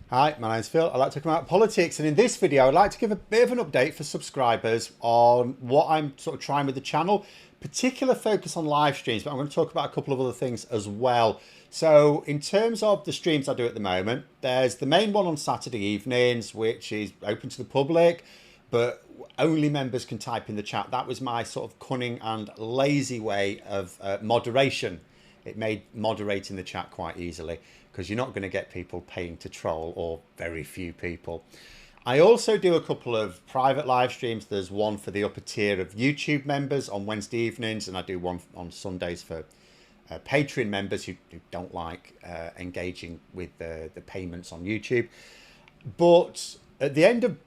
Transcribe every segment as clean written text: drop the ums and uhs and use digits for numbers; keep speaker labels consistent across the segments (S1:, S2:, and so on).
S1: Hi, my name's Phil. I'd like to talk about politics, and in this video, I'd like to give a bit of an update for subscribers on what I'm sort of trying with the channel. Particular focus on live streams, but I'm going to talk about a couple of other things as well. So, in terms of the streams I do at the moment, there's the main one on Saturday evenings, which is open to the public, but only members can type in the chat. That was my sort of cunning and lazy way of moderation. It made moderating the chat quite easily because you're not going to get people paying to troll, or very few people. I also do a couple of private live streams. There's one for the upper tier of YouTube members on Wednesday evenings, and I do one on Sundays for Patreon members who don't like engaging with the payments on YouTube. But at the end of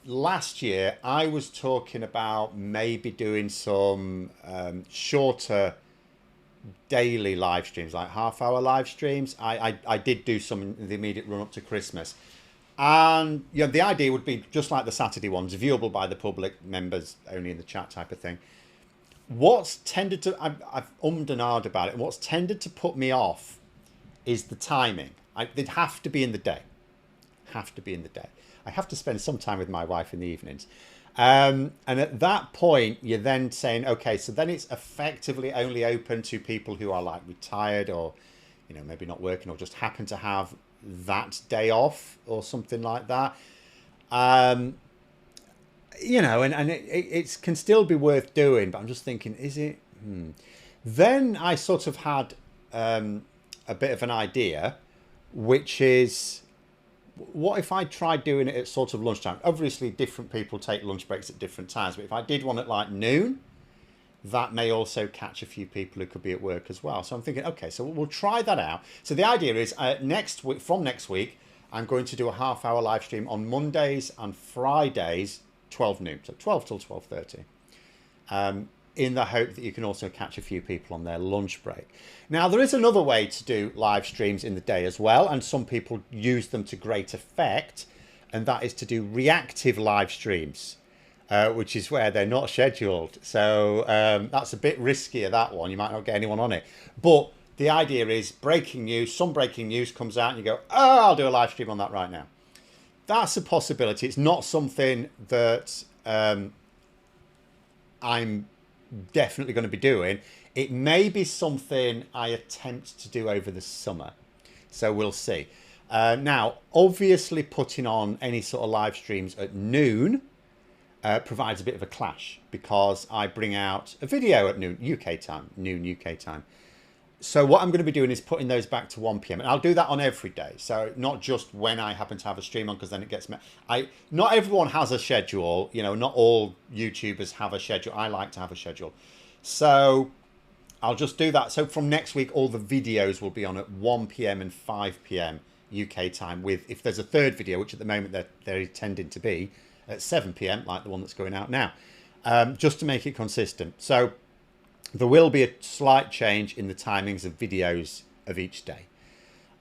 S1: last year, I was talking about maybe doing some shorter daily live streams, like half-hour live streams. I did do some in the immediate run up to Christmas, and the idea would be just like the Saturday ones, viewable by the public, members only in the chat type of thing. What's tended to I've ummed and ahed about it, and what's tended to put me off is the timing. They'd have to be in the day. Have to be in the day. I have to spend some time with my wife in the evenings. And at that point, you're then saying, okay, so then it's effectively only open to people who are like retired, or, maybe not working, or just happen to have that day off or something like that. And it can still be worth doing, but I'm just thinking, is it? Then I sort of had a bit of an idea, which is, what if I tried doing it at sort of lunchtime? Obviously, different people take lunch breaks at different times, but if I did one at like noon, that may also catch a few people who could be at work as well. So I'm thinking, okay, so we'll try that out. So the idea is from next week, I'm going to do a half-hour live stream on Mondays and Fridays, 12 noon, so 12 till 12:30. In the hope that you can also catch a few people on their lunch break. Now, there is another way to do live streams in the day as well, and some people use them to great effect, and that is to do reactive live streams, which is where they're not scheduled. So that's a bit riskier, that one. You might not get anyone on it. But the idea is breaking news, some breaking news comes out, and you go, oh, I'll do a live stream on that right now. That's a possibility. It's not something that I'm definitely going to be doing. It may be something I attempt to do over the summer, so we'll see. Now, obviously, putting on any sort of live streams at noon provides a bit of a clash, because I bring out a video at noon UK time. So what I'm going to be doing is putting those back to 1 p.m. and I'll do that on every day. So not just when I happen to have a stream on, because then it gets not everyone has a schedule. Not all YouTubers have a schedule. I like to have a schedule. So I'll just do that. So from next week, all the videos will be on at 1 p.m. and 5 p.m. UK time, with, if there's a third video, which at the moment they're tending to be, at 7 p.m. like the one that's going out now, just to make it consistent. So there will be a slight change in the timings of videos of each day.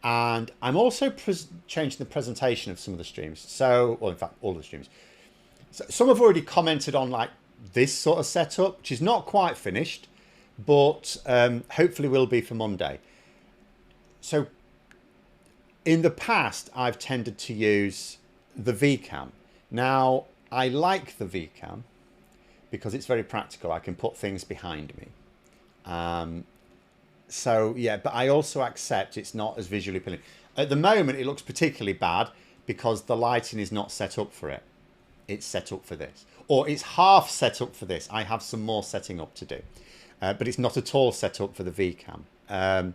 S1: And I'm also changing the presentation of some of the streams. So, well, in fact, all the streams. So some have already commented on like this sort of setup, which is not quite finished, but hopefully will be for Monday. So in the past, I've tended to use the VCam. Now, I like the VCam because it's very practical. I can put things behind me. So yeah, but I also accept it's not as visually appealing. At the moment, it looks particularly bad because the lighting is not set up for it. It's set up for this, or it's half set up for this. I have some more setting up to do, but it's not at all set up for the VCam.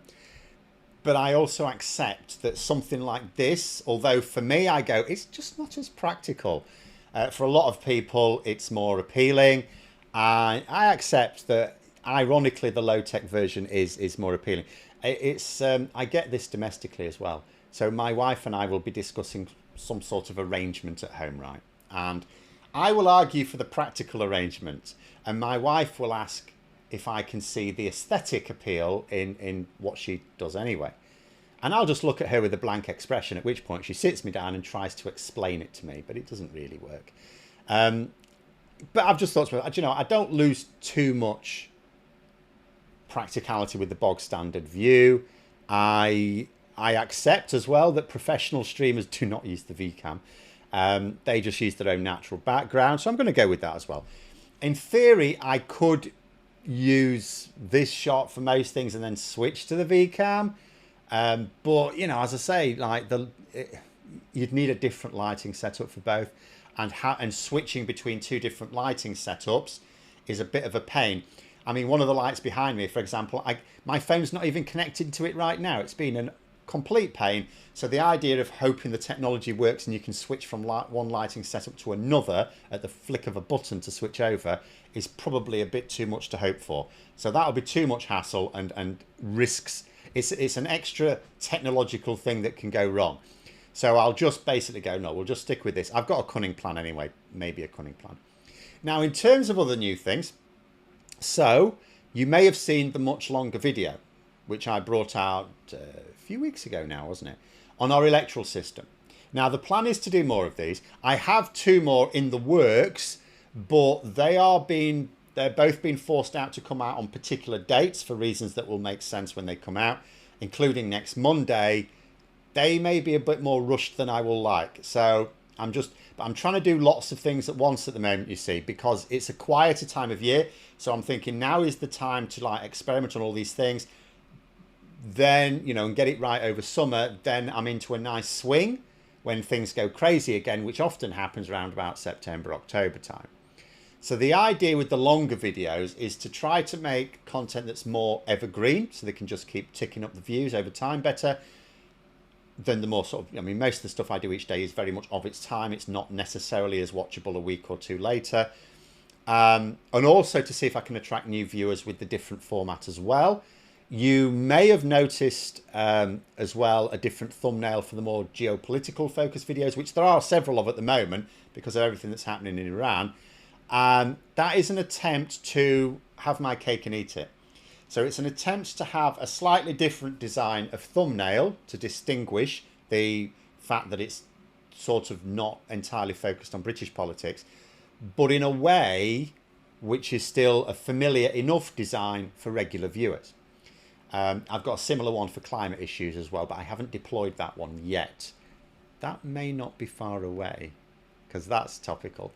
S1: But I also accept that something like this, although for me, I go, it's just not as practical. For a lot of people, it's more appealing. I accept that. Ironically, the low-tech version is more appealing. I get this domestically as well. So my wife and I will be discussing some sort of arrangement at home, right? And I will argue for the practical arrangement, and my wife will ask if I can see the aesthetic appeal in what she does anyway. And I'll just look at her with a blank expression, at which point she sits me down and tries to explain it to me, but it doesn't really work. But I've just thought, I don't lose too much practicality with the bog standard view. I I accept as well that professional streamers do not use the VCam. They just use their own natural background. So I'm going to go with that as well. In theory, I could use this shot for most things and then switch to the VCam. But, you know, as I say, like you'd need a different lighting setup for both. And switching between two different lighting setups is a bit of a pain. I mean, one of the lights behind me, for example, my phone's not even connected to it right now. It's been a complete pain. So the idea of hoping the technology works and you can switch from one lighting setup to another at the flick of a button to switch over is probably a bit too much to hope for. So that'll be too much hassle and risks. It's an extra technological thing that can go wrong. So I'll just basically go, no, we'll just stick with this. I've got a cunning plan anyway, maybe a cunning plan. Now, in terms of other new things, so you may have seen the much longer video, which I brought out a few weeks ago now, wasn't it? On our electoral system. Now, the plan is to do more of these. I have 2 more in the works, but they're both being forced out to come out on particular dates for reasons that will make sense when they come out, including next Monday. They may be a bit more rushed than I will like. So I'm trying to do lots of things at once at the moment, you see, because it's a quieter time of year. So I'm thinking now is the time to like experiment on all these things. Then, you know, and get it right over summer. Then I'm into a nice swing when things go crazy again, which often happens around about September, October time. So the idea with the longer videos is to try to make content that's more evergreen, so they can just keep ticking up the views over time better than the more sort of, I mean, most of the stuff I do each day is very much of its time. It's not necessarily as watchable a week or 2 later. And also to see if I can attract new viewers with the different format as well. You may have noticed as well a different thumbnail for the more geopolitical focused videos, which there are several of at the moment because of everything that's happening in Iran. That is an attempt to have my cake and eat it. So it's an attempt to have a slightly different design of thumbnail to distinguish the fact that it's sort of not entirely focused on British politics, but in a way which is still a familiar enough design for regular viewers. I've got a similar one for climate issues as well, but I haven't deployed that one yet. That may not be far away because that's topical.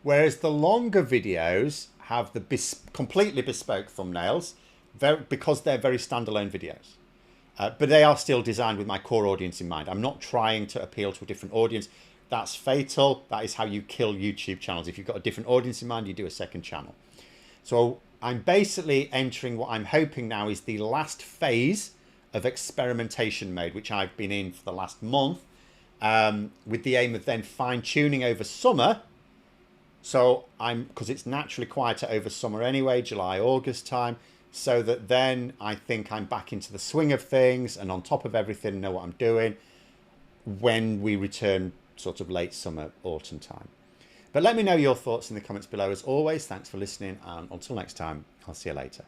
S1: Whereas the longer videos have the completely bespoke thumbnails because they're very standalone videos. But they are still designed with my core audience in mind. I'm not trying to appeal to a different audience. That's fatal. That is how you kill YouTube channels. If you've got a different audience in mind, you do a second channel. So I'm basically entering what I'm hoping now is the last phase of experimentation mode, which I've been in for the last month, with the aim of then fine-tuning over summer. So because it's naturally quieter over summer anyway, July, August time, so that then I think I'm back into the swing of things and on top of everything, know what I'm doing when we return sort of late summer, autumn time. But let me know your thoughts in the comments below. As always, thanks for listening, and until next time, I'll see you later.